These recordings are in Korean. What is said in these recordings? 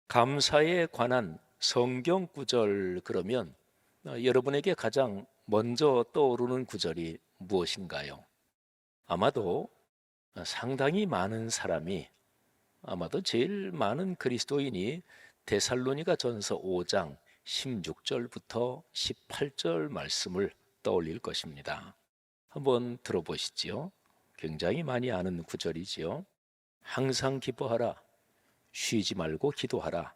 감사에 관한 성경 구절 그러면 여러분에게 가장 먼저 떠오르는 구절이 무엇인가요? 아마도 상당히 많은 사람이 아마도 제일 많은 그리스도인이 데살로니가 전서 5장 16절부터 18절 말씀을 떠올릴 것입니다. 한번 들어보시지요. 굉장히 많이 아는 구절이지요. 항상 기뻐하라. 쉬지 말고 기도하라.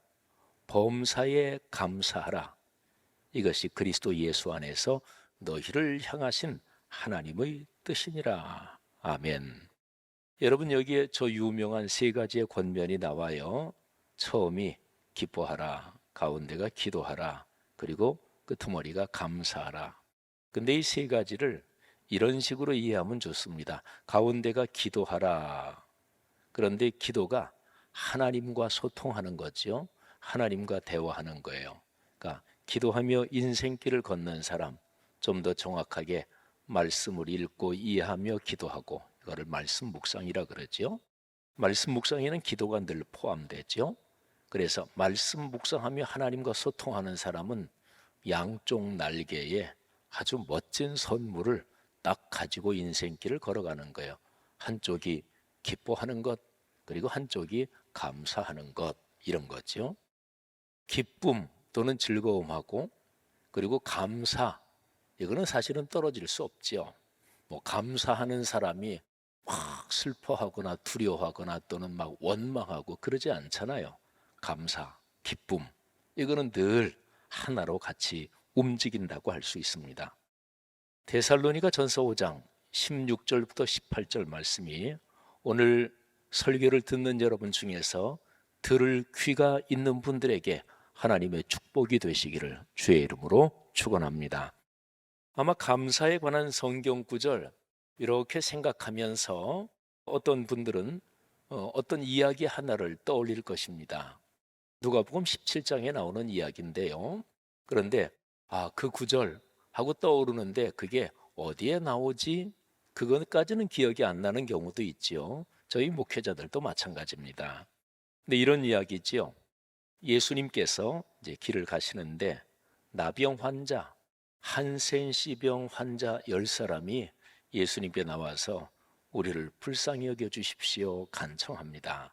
범사에 감사하라. 이것이 그리스도 예수 안에서 너희를 향하신 하나님의 뜻이니라. 아멘. 여러분, 여기에 저 유명한 세 가지의 권면이 나와요. 처음이 기뻐하라, 가운데가 기도하라, 그리고 끄트머리가 감사하라. 근데 이 세 가지를 이런 식으로 이해하면 좋습니다. 가운데가 기도하라. 그런데 기도가 하나님과 소통하는 거죠. 하나님과 대화하는 거예요. 그러니까 기도하며 인생길을 걷는 사람, 좀 더 정확하게 말씀을 읽고 이해하며 기도하고, 이거를 말씀 묵상이라 그러죠. 말씀 묵상에는 기도가 늘 포함되죠. 그래서 말씀 묵상하며 하나님과 소통하는 사람은 양쪽 날개에 아주 멋진 선물을 딱 가지고 인생길을 걸어가는 거예요. 한쪽이 기뻐하는 것, 그리고 한쪽이 감사하는 것, 이런 거죠. 기쁨 또는 즐거움하고, 그리고 감사, 이거는 사실은 떨어질 수 없죠. 감사하는 사람이 막 슬퍼하거나 두려워하거나 또는 막 원망하고 그러지 않잖아요. 감사, 기쁨, 이거는 늘 하나로 같이 움직인다고 할 수 있습니다. 데살로니가 전서 5장 16절부터 18절 말씀이 오늘 설교를 듣는 여러분 중에서 들을 귀가 있는 분들에게 하나님의 축복이 되시기를 주의 이름으로 축원합니다. 아마 감사에 관한 성경 구절 이렇게 생각하면서 어떤 분들은 어떤 이야기 하나를 떠올릴 것입니다. 누가복음 17장에 나오는 이야기인데요. 그런데 그 구절 하고 떠오르는데 그게 어디에 나오지? 그것까지는 기억이 안 나는 경우도 있지요. 저희 목회자들도 마찬가지입니다. 근데 이런 이야기지요. 예수님께서 이제 길을 가시는데 나병 환자, 한센시병 환자 10사람이 예수님께 나와서 우리를 불쌍히 여겨 주십시오 간청합니다.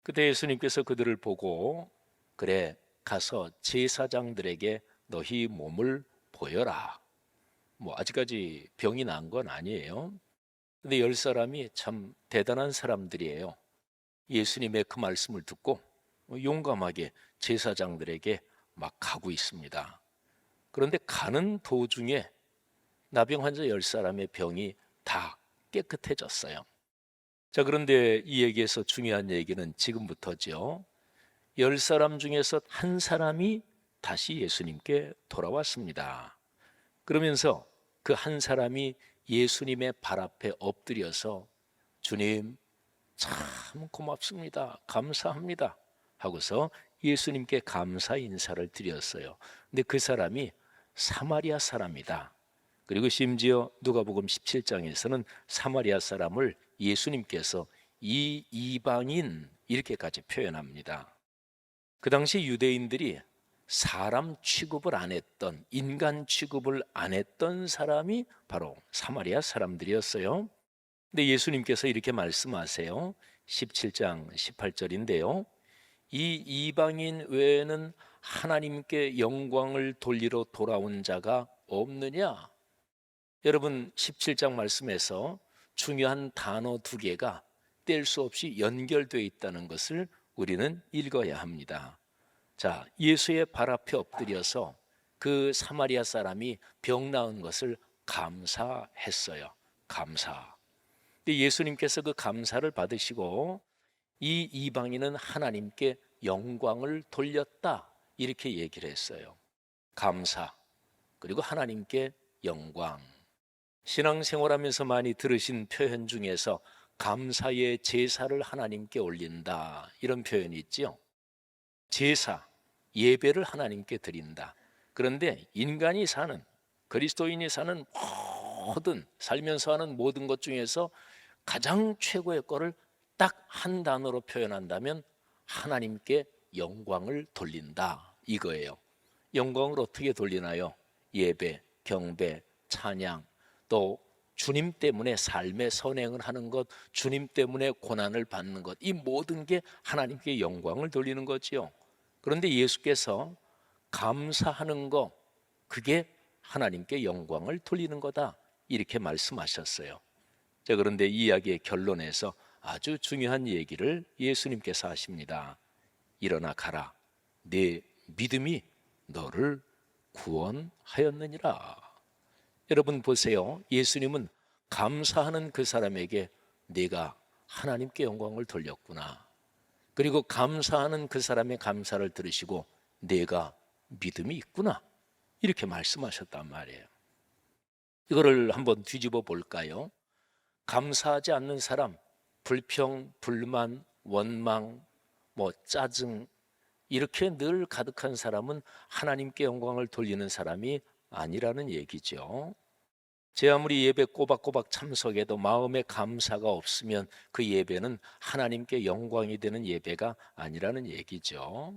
그때 예수님께서 그들을 보고 그래 가서 제사장들에게 너희 몸을 보여라. 아직까지 병이 난 건 아니에요. 근데 10사람이 참 대단한 사람들이에요. 예수님의 그 말씀을 듣고 용감하게 제사장들에게 막 가고 있습니다. 그런데 가는 도중에 나병 환자 10사람의 병이 다 깨끗해졌어요. 자, 그런데 이 얘기에서 중요한 얘기는 지금부터죠. 10사람 중에서 한 사람이 다시 예수님께 돌아왔습니다. 그러면서 그 한 사람이 예수님의 발 앞에 엎드려서 주님, 참 고맙습니다. 감사합니다. 하고서 예수님께 감사 인사를 드렸어요. 근데 그 사람이 사마리아 사람이다. 그리고 심지어 누가복음 17장에서는 사마리아 사람을 예수님께서 이 이방인 이렇게까지 표현합니다. 그 당시 유대인들이 사람 취급을 안 했던, 인간 취급을 안 했던 사람이 바로 사마리아 사람들이었어요. 근데 예수님께서 이렇게 말씀하세요. 17장 18절인데요. 이 이방인 외에는 하나님께 영광을 돌리러 돌아온 자가 없느냐? 여러분 17장 말씀에서 중요한 단어 두 개가 뗄 수 없이 연결되어 있다는 것을 우리는 읽어야 합니다. 자, 예수의 발 앞에 엎드려서 그 사마리아 사람이 병 나은 것을 감사했어요. 감사. 근데 예수님께서 그 감사를 받으시고 이 이방인은 하나님께 영광을 돌렸다 이렇게 얘기를 했어요. 감사 그리고 하나님께 영광. 신앙생활하면서 많이 들으신 표현 중에서 감사의 제사를 하나님께 올린다 이런 표현이 있죠. 제사, 예배를 하나님께 드린다. 그런데 인간이 사는, 그리스도인이 사는 모든 살면서 하는 모든 것 중에서 가장 최고의 거를 딱 한 단어로 표현한다면 하나님께 영광을 돌린다 이거예요. 영광을 어떻게 돌리나요? 예배, 경배, 찬양, 또 주님 때문에 삶의 선행을 하는 것, 주님 때문에 고난을 받는 것, 이 모든 게 하나님께 영광을 돌리는 거지요. 그런데 예수께서 감사하는 거, 그게 하나님께 영광을 돌리는 거다 이렇게 말씀하셨어요. 자, 그런데 이 이야기의 결론에서 아주 중요한 얘기를 예수님께서 하십니다. 일어나 가라. 네 믿음이 너를 구원하였느니라. 여러분 보세요. 예수님은 감사하는 그 사람에게 네가 하나님께 영광을 돌렸구나. 그리고 감사하는 그 사람의 감사를 들으시고 네가 믿음이 있구나. 이렇게 말씀하셨단 말이에요. 이거를 한번 뒤집어 볼까요? 감사하지 않는 사람, 불평, 불만, 원망, 짜증, 이렇게 늘 가득한 사람은 하나님께 영광을 돌리는 사람이 아니라는 얘기죠. 제 아무리 예배 꼬박꼬박 참석해도 마음에 감사가 없으면 그 예배는 하나님께 영광이 되는 예배가 아니라는 얘기죠.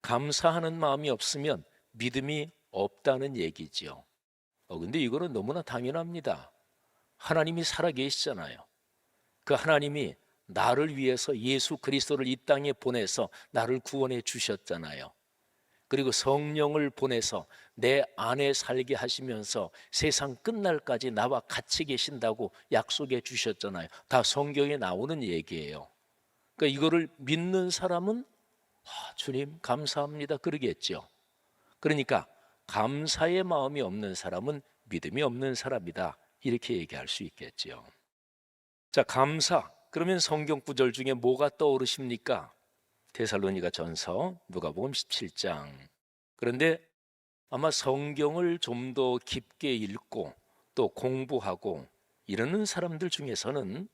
감사하는 마음이 없으면 믿음이 없다는 얘기죠. 근데 이거는 너무나 당연합니다. 하나님이 살아계시잖아요. 그 하나님이 나를 위해서 예수 그리스도를 이 땅에 보내서 나를 구원해 주셨잖아요. 그리고 성령을 보내서 내 안에 살게 하시면서 세상 끝날까지 나와 같이 계신다고 약속해 주셨잖아요. 다 성경에 나오는 얘기예요. 그러니까 이거를 믿는 사람은 주님 감사합니다 그러겠죠. 그러니까 감사의 마음이 없는 사람은 믿음이 없는 사람이다 이렇게 얘기할 수 있겠죠. 자, 감사. 그러면 성경 구절 중에 뭐가 떠오르십니까? 데살로니가 전서 누가복음 17장. 그런데 아마 성경을 좀 더 깊게 읽고 또 공부하고 이러는 사람들 중에서는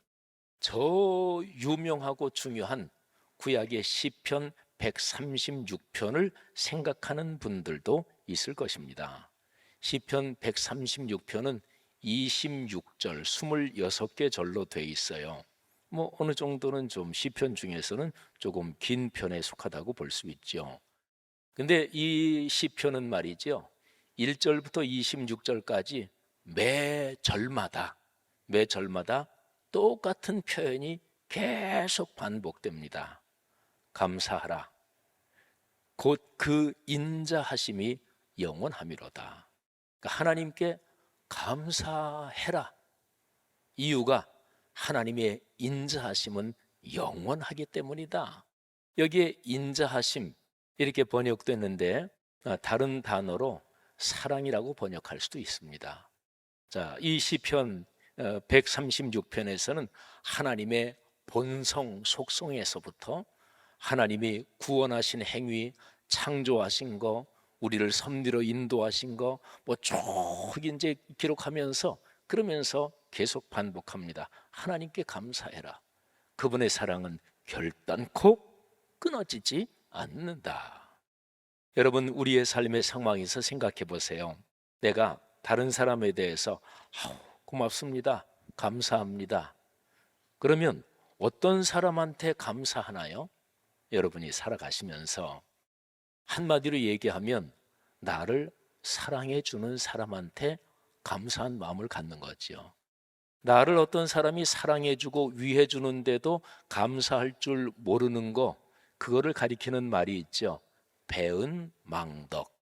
저 유명하고 중요한 구약의 시편 136편을 생각하는 분들도 있을 것입니다. 시편 136편은 26절, 26개 절로 돼 있어요. 어느 정도는 좀 시편 중에서는 조금 긴 편에 속하다고 볼 수 있죠. 근데 이 시편은 말이죠. 1절부터 26절까지 매 절마다 똑같은 표현이 계속 반복됩니다. 감사하라. 곧 그 인자하심이 영원함이로다. 그러니까 하나님께 감사해라. 이유가 하나님의 인자하심은 영원하기 때문이다. 여기에 인자하심 이렇게 번역됐는데 다른 단어로 사랑이라고 번역할 수도 있습니다. 자, 이 시편 136편에서는 하나님의 본성 속성에서부터 하나님이 구원하신 행위, 창조하신 거, 우리를 섭리로 인도하신 거 쭉 이제 기록하면서 그러면서 계속 반복합니다. 하나님께 감사해라. 그분의 사랑은 결단코 끊어지지 않는다. 여러분, 우리의 삶의 상황에서 생각해 보세요. 내가 다른 사람에 대해서 고맙습니다. 감사합니다. 그러면 어떤 사람한테 감사하나요? 여러분이 살아가시면서 한마디로 얘기하면 나를 사랑해 주는 사람한테 감사한 마음을 갖는 거죠. 나를 어떤 사람이 사랑해 주고 위해 주는데도 감사할 줄 모르는 거, 그거를 가리키는 말이 있죠. 배은 망덕.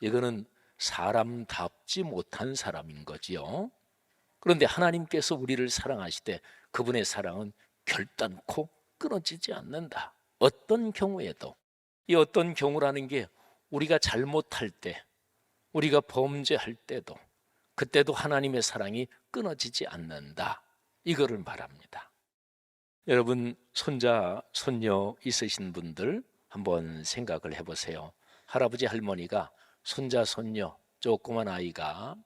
이거는 사람답지 못한 사람인 거지요. 그런데 하나님께서 우리를 사랑하시되 그분의 사랑은 결단코 끊어지지 않는다. 어떤 경우에도. 이 어떤 경우라는 게 우리가 잘못할 때, 우리가 범죄할 때도, 그때도 하나님의 사랑이 끊어지지 않는다. 이거를 말합니다. 여러분, 손자, 손녀 있으신 분들 한번 생각을 해보세요. 할아버지, 할머니가 손자, 손녀, 조그만 아이가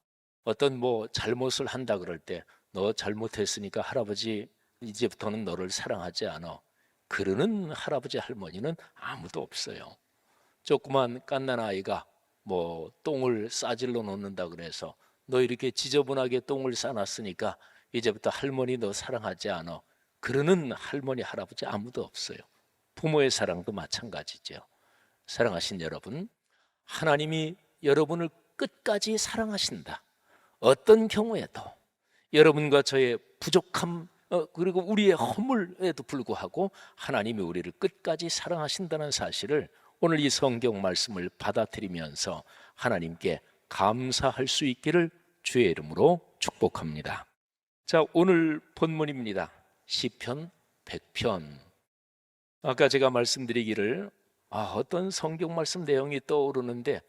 어떤 잘못을 한다 그럴 때 너 잘못했으니까 할아버지 이제부터는 너를 사랑하지 않아. 그러는 할아버지, 할머니는 아무도 없어요. 조그만 갓난 아이가 똥을 싸질러 놓는다 그래서 너 이렇게 지저분하게 똥을 싸놨으니까 이제부터 할머니 너 사랑하지 않아. 그러는 할머니, 할아버지 아무도 없어요. 부모의 사랑도 마찬가지죠. 사랑하신 여러분, 하나님이 여러분을 끝까지 사랑하신다. 어떤 경우에도 여러분과 저의 부족함 그리고 우리의 허물에도 불구하고 하나님이 우리를 끝까지 사랑하신다는 사실을 오늘 이 성경 말씀을 받아들이면서 하나님께 감사할 수 있기를 주의 이름으로 축복합니다. 자, 오늘 본문입니다. 시편 100편. 아까 제가 말씀드리기를 어떤 성경 말씀 내용이 떠오르는데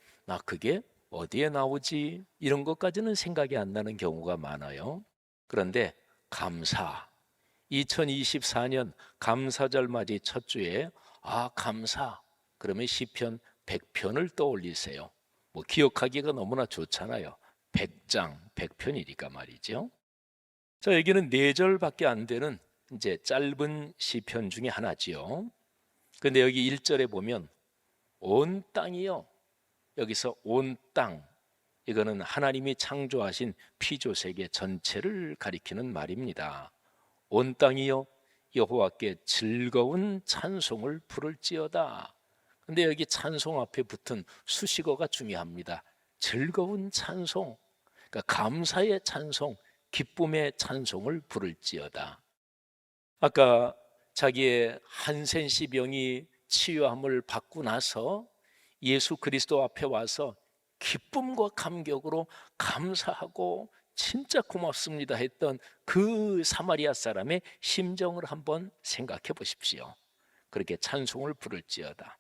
그게 어디에 나오지? 이런 것까지는 생각이 안 나는 경우가 많아요. 그런데 감사, 2024년 감사절 맞이 첫 주에 감사, 그러면 시편 100편을 떠올리세요. 기억하기가 너무나 좋잖아요. 100장 100편이니까 말이죠. 자, 여기는 4절밖에 안 되는 이제 짧은 시편 중에 하나지요. 근데 여기 1절에 보면 온 땅이요. 여기서 온 땅, 이거는 하나님이 창조하신 피조세계 전체를 가리키는 말입니다. 온 땅이요 여호와께 즐거운 찬송을 부를지어다. 근데 여기 찬송 앞에 붙은 수식어가 중요합니다. 즐거운 찬송, 그러니까 감사의 찬송, 기쁨의 찬송을 부를지어다. 아까 자기의 한센시 병이 치유함을 받고 나서 예수 그리스도 앞에 와서 기쁨과 감격으로 감사하고 진짜 고맙습니다 했던 그 사마리아 사람의 심정을 한번 생각해 보십시오. 그렇게 찬송을 부를지어다.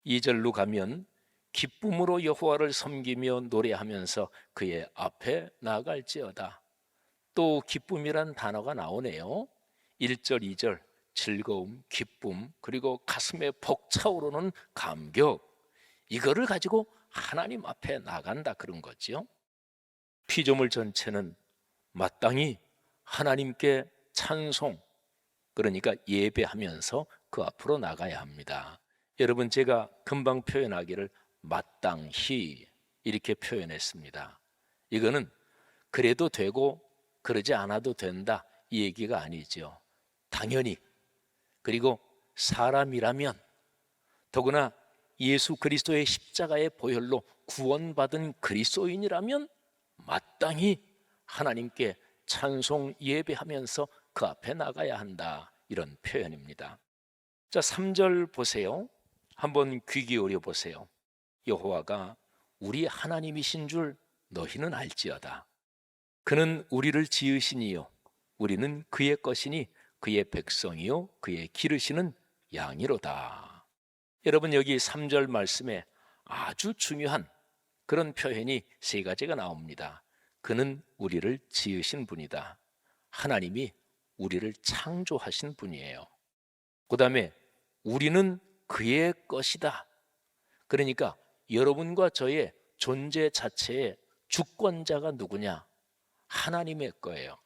2절로 가면 기쁨으로 여호와를 섬기며 노래하면서 그의 앞에 나아갈지어다. 또 기쁨이란 단어가 나오네요. 1절, 2절 즐거움, 기쁨, 그리고 가슴에 벅차오르는 감격, 이거를 가지고 하나님 앞에 나간다 그런 거죠. 피조물 전체는 마땅히 하나님께 찬송, 그러니까 예배하면서 그 앞으로 나가야 합니다. 여러분, 제가 금방 표현하기를 마땅히 이렇게 표현했습니다. 이거는 그래도 되고 그러지 않아도 된다 이 얘기가 아니죠. 당연히, 그리고 사람이라면, 더구나 예수 그리스도의 십자가의 보혈로 구원받은 그리스도인이라면 마땅히 하나님께 찬송 예배하면서 그 앞에 나가야 한다, 이런 표현입니다. 자, 3절 보세요. 한번 귀 기울여 보세요. 여호와가 우리 하나님이신 줄 너희는 알지어다. 그는 우리를 지으시니요 우리는 그의 것이니 그의 백성이요 그의 기르시는 양이로다. 여러분, 여기 3절 말씀에 아주 중요한 그런 표현이 3가지가 나옵니다. 그는 우리를 지으신 분이다. 하나님이 우리를 창조하신 분이에요. 그 다음에 우리는 그의 것이다. 그러니까 여러분과 저의 존재 자체의 주권자가 누구냐? 하나님의 거예요.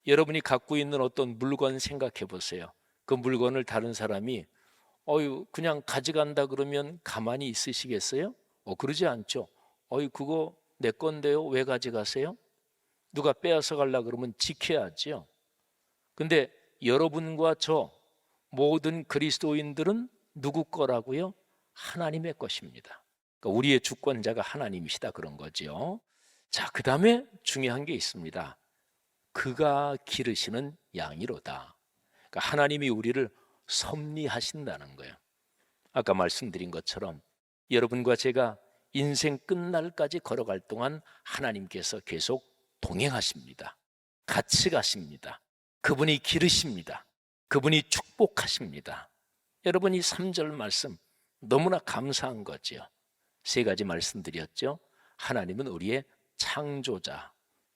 여러분이 갖고 있는 어떤 물건 생각해 보세요. 그 물건을 다른 사람이 그냥 가져간다 그러면 가만히 있으시겠어요? 그러지 않죠. 그거 내 건데요, 왜 가져가세요? 누가 빼앗아 가려고 그러면 지켜야죠. 근데 여러분과 저 모든 그리스도인들은 누구 거라고요? 하나님의 것입니다. 그러니까 우리의 주권자가 하나님이시다 그런 거죠. 자, 그 다음에 중요한 게 있습니다. 그가 기르시는 양이로다. 그러니까 하나님이 우리를 섭리하신다는 거예요. 아까 말씀드린 것처럼 여러분과 제가 인생 끝날까지 걸어갈 동안 하나님께서 계속 동행하십니다. 같이 가십니다. 그분이 기르십니다. 그분이 축복하십니다. 여러분, 이 3절 말씀 너무나 감사한 거죠. 3가지 말씀드렸죠. 하나님은 우리의 창조자,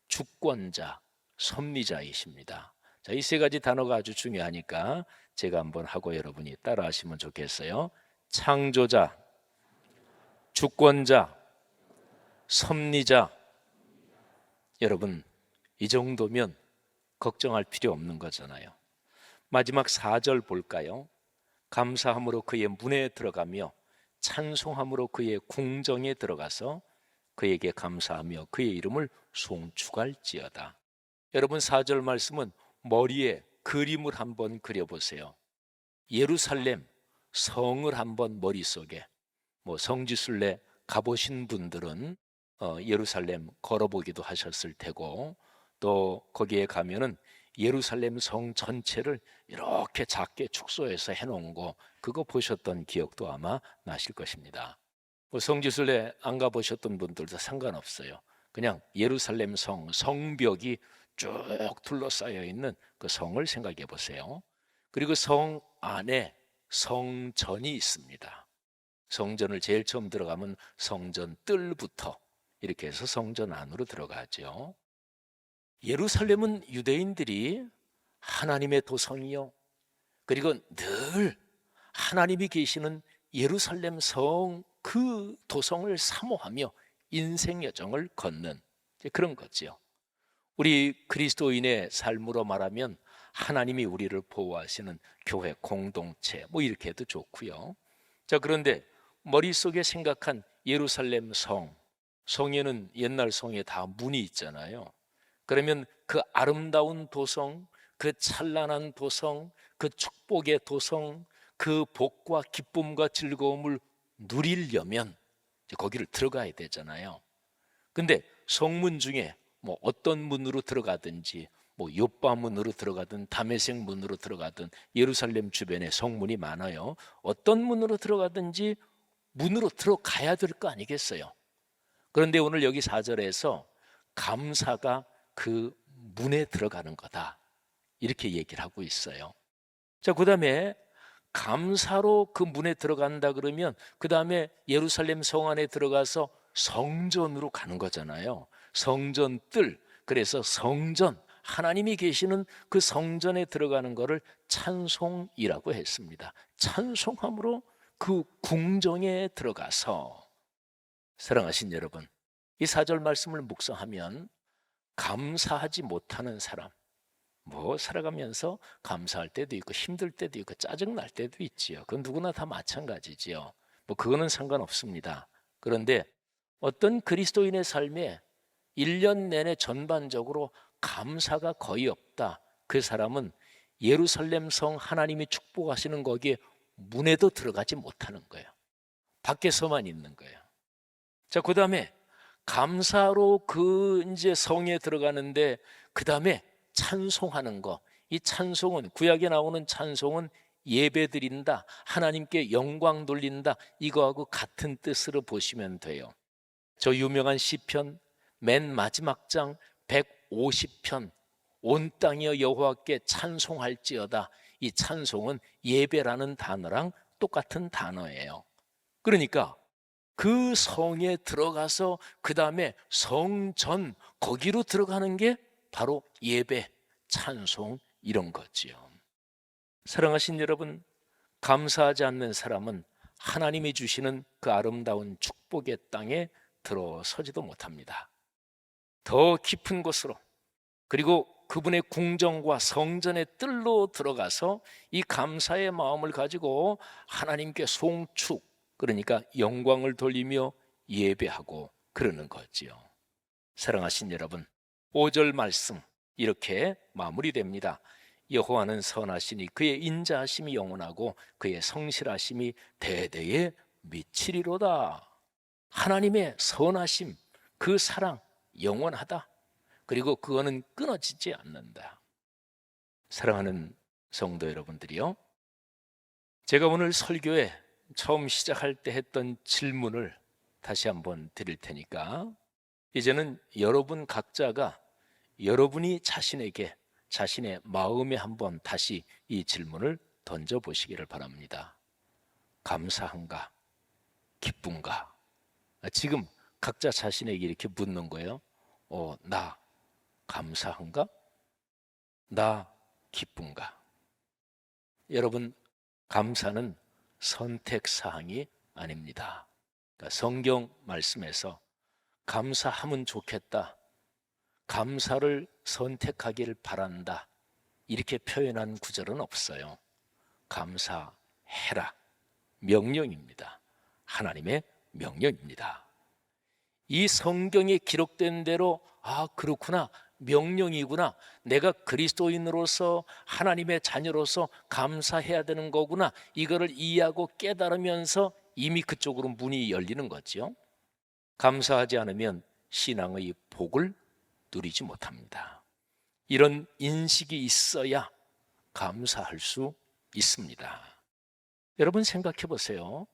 주권자, 섭리자이십니다. 자, 이 3가지 단어가 아주 중요하니까 제가 한번 하고 여러분이 따라 하시면 좋겠어요. 창조자, 주권자, 섭리자. 여러분, 이 정도면 걱정할 필요 없는 거잖아요. 마지막 4절 볼까요? 감사함으로 그의 문에 들어가며 찬송함으로 그의 궁정에 들어가서 그에게 감사하며 그의 이름을 송축할지어다. 여러분, 4절 말씀은 머리에 그림을 한번 그려보세요. 예루살렘, 성을 한번 머릿속에, 성지순례 가보신 분들은 예루살렘 걸어보기도 하셨을 테고, 또 거기에 가면은 예루살렘 성 전체를 이렇게 작게 축소해서 해놓은 거, 그거 보셨던 기억도 아마 나실 것입니다. 성지순례 안 가보셨던 분들도 상관없어요. 그냥 예루살렘 성벽이 쭉 둘러싸여 있는 그 성을 생각해 보세요. 그리고 성 안에 성전이 있습니다. 성전을 제일 처음 들어가면 성전 뜰부터 이렇게 해서 성전 안으로 들어가죠. 예루살렘은 유대인들이 하나님의 도성이요, 그리고 늘 하나님이 계시는 예루살렘 성 그 도성을 사모하며 인생 여정을 걷는 그런 거지요. 우리 그리스도인의 삶으로 말하면 하나님이 우리를 보호하시는 교회 공동체, 이렇게 해도 좋고요. 자, 그런데 머릿속에 생각한 예루살렘 성에는 옛날 성에 다 문이 있잖아요. 그러면 그 아름다운 도성, 그 찬란한 도성, 그 축복의 도성, 그 복과 기쁨과 즐거움을 누리려면 거기를 들어가야 되잖아요. 근데 성문 중에 어떤 문으로 들어가든지, 요바 문으로 들어가든 다메섹 문으로 들어가든 예루살렘 주변에 성문이 많아요. 어떤 문으로 들어가든지 문으로 들어가야 될 거 아니겠어요? 그런데 오늘 여기 4절에서 감사가 그 문에 들어가는 거다, 이렇게 얘기를 하고 있어요. 자, 그 다음에 감사로 그 문에 들어간다 그러면 그 다음에 예루살렘 성 안에 들어가서 성전으로 가는 거잖아요. 성전 뜰, 그래서 성전, 하나님이 계시는 그 성전에 들어가는 것을 찬송이라고 했습니다. 찬송함으로 그 궁정에 들어가서, 사랑하신 여러분, 이 4절 말씀을 묵상하면 감사하지 못하는 사람, 살아가면서 감사할 때도 있고 힘들 때도 있고 짜증날 때도 있지요. 그건 누구나 다 마찬가지지요. 그거는 상관없습니다. 그런데 어떤 그리스도인의 삶에 1년 내내 전반적으로 감사가 거의 없다, 그 사람은 예루살렘 성 하나님이 축복하시는 거기에 문에도 들어가지 못하는 거예요. 밖에서만 있는 거예요. 자, 그 다음에 감사로 그 이제 성에 들어가는데 그 다음에 찬송하는 거, 이 찬송은, 구약에 나오는 찬송은 예배 드린다, 하나님께 영광 돌린다, 이거하고 같은 뜻으로 보시면 돼요. 저 유명한 시편 맨 마지막 장 150편, 온 땅이여 여호와께 찬송할지어다, 이 찬송은 예배라는 단어랑 똑같은 단어예요. 그러니까 그 성에 들어가서 그 다음에 성전, 거기로 들어가는 게 바로 예배, 찬송, 이런 거지요. 사랑하신 여러분, 감사하지 않는 사람은 하나님이 주시는 그 아름다운 축복의 땅에 들어서지도 못합니다. 더 깊은 곳으로, 그리고 그분의 궁정과 성전의 뜰로 들어가서 이 감사의 마음을 가지고 하나님께 송축, 그러니까 영광을 돌리며 예배하고 그러는 거지요. 사랑하신 여러분, 5절 말씀 이렇게 마무리됩니다. 여호와는 선하시니 그의 인자하심이 영원하고 그의 성실하심이 대대에 미치리로다. 하나님의 선하심, 그 사랑 영원하다. 그리고 그거는 끊어지지 않는다. 사랑하는 성도 여러분들이요, 제가 오늘 설교에 처음 시작할 때 했던 질문을 다시 한번 드릴 테니까, 이제는 여러분 각자가 여러분이 자신에게, 자신의 마음에 한번 다시 이 질문을 던져보시기를 바랍니다. 감사한가? 기쁜가? 지금 각자 자신에게 이렇게 묻는 거예요. 나 감사한가? 나 기쁜가? 여러분, 감사는 선택사항이 아닙니다. 그러니까 성경 말씀에서 감사하면 좋겠다, 감사를 선택하기를 바란다, 이렇게 표현한 구절은 없어요. 감사해라, 명령입니다. 하나님의 명령입니다. 이 성경에 기록된 대로, 그렇구나, 명령이구나. 내가 그리스도인으로서 하나님의 자녀로서 감사해야 되는 거구나. 이거를 이해하고 깨달으면서 이미 그쪽으로 문이 열리는 거죠. 감사하지 않으면 신앙의 복을 누리지 못합니다. 이런 인식이 있어야 감사할 수 있습니다. 여러분 생각해 보세요.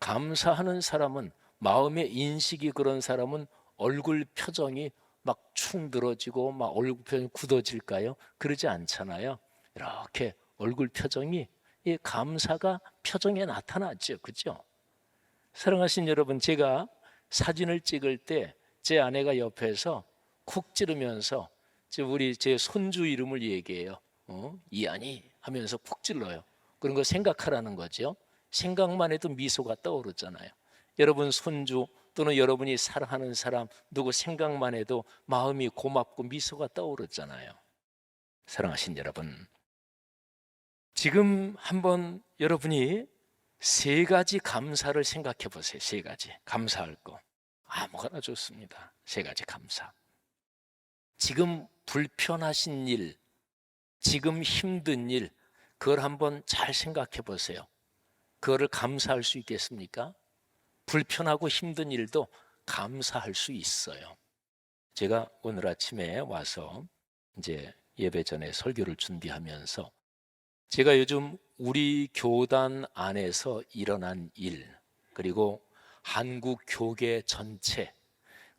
감사하는 사람은, 마음의 인식이 그런 사람은 얼굴 표정이 막 충들어지고 막 얼굴 표정이 굳어질까요? 그러지 않잖아요. 이렇게 얼굴 표정이, 이 감사가 표정에 나타나죠. 그죠? 사랑하신 여러분, 제가 사진을 찍을 때 제 아내가 옆에서 쿡 찌르면서 우리 제 손주 이름을 얘기해요. 이한이 하면서 쿡 찔러요. 그런 거 생각하라는 거죠. 생각만 해도 미소가 떠오르잖아요. 여러분 손주 또는 여러분이 사랑하는 사람 누구 생각만 해도 마음이 고맙고 미소가 떠오르잖아요. 사랑하신 여러분, 지금 한번 여러분이 세 가지 감사를 생각해 보세요. 세 가지 감사할 거 아무거나 좋습니다. 세 가지 감사. 지금 불편하신 일, 지금 힘든 일, 그걸 한번 잘 생각해 보세요. 그거를 감사할 수 있겠습니까? 불편하고 힘든 일도 감사할 수 있어요. 제가 오늘 아침에 와서 이제 예배 전에 설교를 준비하면서 제가 요즘 우리 교단 안에서 일어난 일, 그리고 한국 교계 전체,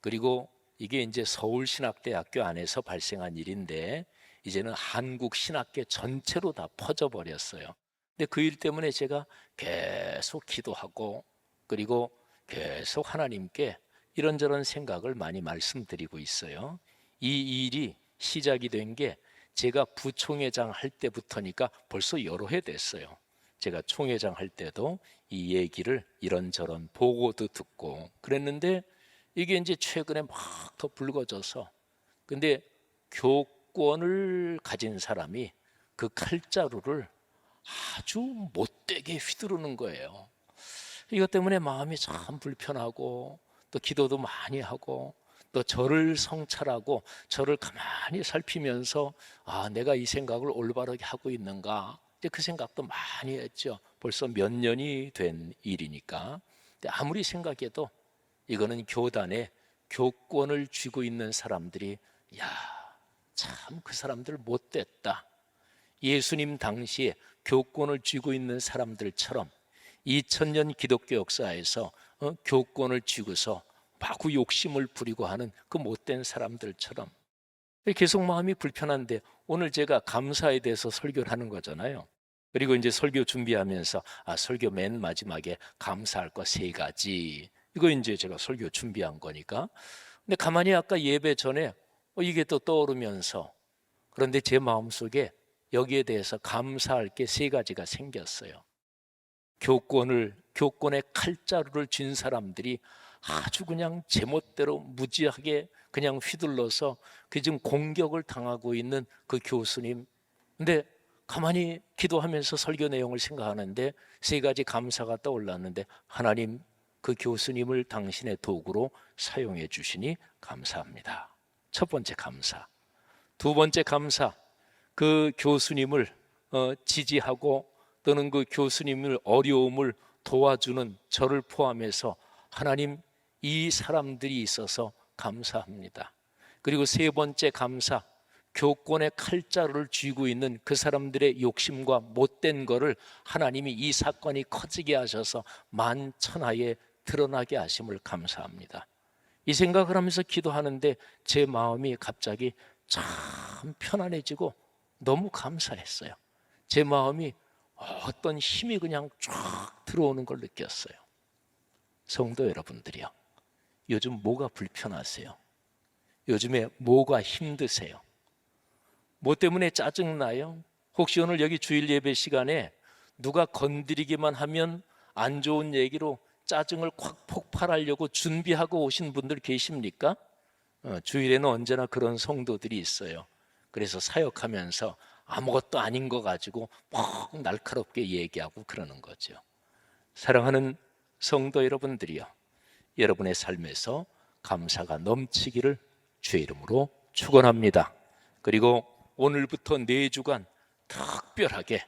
그리고 이게 이제 서울신학대학교 안에서 발생한 일인데 이제는 한국 신학계 전체로 다 퍼져버렸어요. 근데 그 일 때문에 제가 계속 기도하고 그리고 계속 하나님께 이런저런 생각을 많이 말씀드리고 있어요. 이 일이 시작이 된 게 제가 부총회장 할 때부터니까 벌써 여러 해 됐어요. 제가 총회장 할 때도 이 얘기를 이런저런 보고도 듣고 그랬는데 이게 이제 최근에 막 더 불거져서, 근데 교권을 가진 사람이 그 칼자루를 아주 못되게 휘두르는 거예요. 이것 때문에 마음이 참 불편하고 또 기도도 많이 하고 또 저를 성찰하고 저를 가만히 살피면서 내가 이 생각을 올바르게 하고 있는가, 이제 그 생각도 많이 했죠. 벌써 몇 년이 된 일이니까. 근데 아무리 생각해도 이거는 교단에 교권을 쥐고 있는 사람들이 참 그 사람들 못됐다. 예수님 당시에 교권을 쥐고 있는 사람들처럼 2000년 기독교 역사에서 교권을 쥐고서 마구 욕심을 부리고 하는 그 못된 사람들처럼 계속 마음이 불편한데, 오늘 제가 감사에 대해서 설교를 하는 거잖아요. 그리고 이제 설교 준비하면서 설교 맨 마지막에 감사할 거 세 가지, 이거 이제 제가 설교 준비한 거니까. 근데 가만히 아까 예배 전에 이게 또 떠오르면서, 그런데 제 마음속에 여기에 대해서 감사할 게 세 가지가 생겼어요. 교권의 칼자루를 쥔 사람들이 아주 그냥 제멋대로 무지하게 그냥 휘둘러서 그 지금 공격을 당하고 있는 그 교수님. 근데 가만히 기도하면서 설교 내용을 생각하는데 세 가지 감사가 떠올랐는데, 하나님 그 교수님을 당신의 도구로 사용해 주시니 감사합니다. 첫 번째 감사. 두 번째 감사, 그 교수님을 지지하고 또는 그 교수님을 어려움을 도와주는 저를 포함해서 하나님 이 사람들이 있어서 감사합니다. 그리고 세 번째 감사, 교권의 칼자루를 쥐고 있는 그 사람들의 욕심과 못된 거를 하나님이 이 사건이 커지게 하셔서 만천하에 드러나게 하심을 감사합니다. 이 생각을 하면서 기도하는데 제 마음이 갑자기 참 편안해지고 너무 감사했어요. 제 마음이 어떤 힘이 그냥 쫙 들어오는 걸 느꼈어요. 성도 여러분들이요, 요즘 뭐가 불편하세요? 요즘에 뭐가 힘드세요? 뭐 때문에 짜증나요? 혹시 오늘 여기 주일 예배 시간에 누가 건드리기만 하면 안 좋은 얘기로 짜증을 콱 폭발하려고 준비하고 오신 분들 계십니까? 주일에는 언제나 그런 성도들이 있어요. 그래서 사역하면서 아무것도 아닌 거 가지고 막 날카롭게 얘기하고 그러는 거죠. 사랑하는 성도 여러분들이요, 여러분의 삶에서 감사가 넘치기를 주의 이름으로 축원합니다. 그리고 오늘부터 4주간 특별하게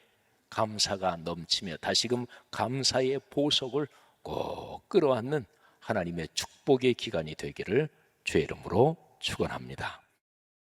감사가 넘치며 다시금 감사의 보석을 꼭 끌어안는 하나님의 축복의 기간이 되기를 주의 이름으로 축원합니다.